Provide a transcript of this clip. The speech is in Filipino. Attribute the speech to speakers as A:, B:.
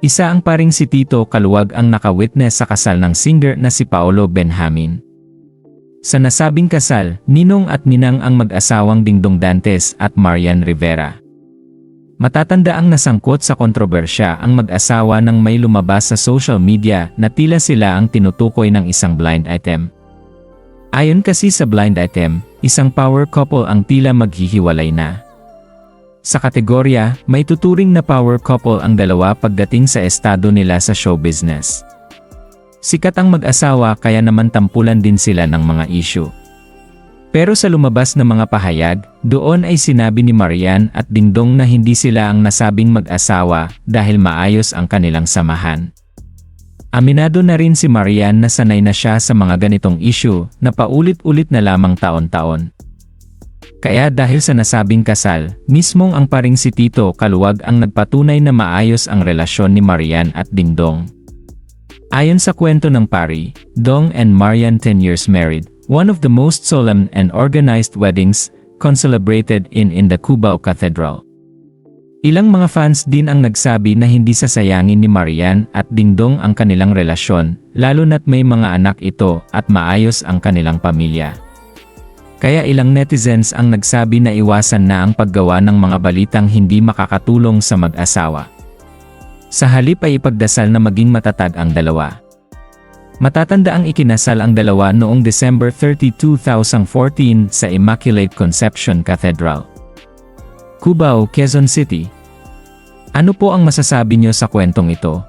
A: Isa ang paring si Tito Kaluwag ang naka-witness sa kasal ng singer na si Paolo Benjamin. Sa nasabing kasal, ninong at ninang ang mag-asawang Dingdong Dantes at Marian Rivera. Matatanda ang nasangkot sa kontrobersya ang mag-asawa nang may lumabas sa social media na tila sila ang tinutukoy ng isang blind item. Ayon kasi sa blind item, isang power couple ang tila maghihiwalay na. Sa kategorya, may tuturing na power couple ang dalawa pagdating sa estado nila sa show business. Sikat ang mag-asawa kaya naman tampulan din sila ng mga issue. Pero sa lumabas na mga pahayag, doon ay sinabi ni Marian at Dingdong na hindi sila ang nasabing mag-asawa dahil maayos ang kanilang samahan. Aminado na rin si Marian na sanay na siya sa mga ganitong issue na paulit-ulit na lamang taon-taon. Kaya dahil sa nasabing kasal, mismong ang paring si Tito Kaluwag ang nagpatunay na maayos ang relasyon ni Marian at Dingdong. Ayon sa kwento ng pari, Dong and Marian 10 years married, one of the most solemn and organized weddings celebrated in the Cubao Cathedral. Ilang mga fans din ang nagsabi na hindi sasayangin ni Marian at Dingdong ang kanilang relasyon, lalo na't may mga anak ito at maayos ang kanilang pamilya. Kaya ilang netizens ang nagsabi na iwasan na ang paggawa ng mga balitang hindi makakatulong sa mag-asawa. Sa halip ay ipagdasal na maging matatag ang dalawa. Matatanda ang ikinasal ang dalawa noong December 30, 2014 sa Immaculate Conception Cathedral, Cubao, Quezon City. Ano po ang masasabi niyo sa kwentong ito?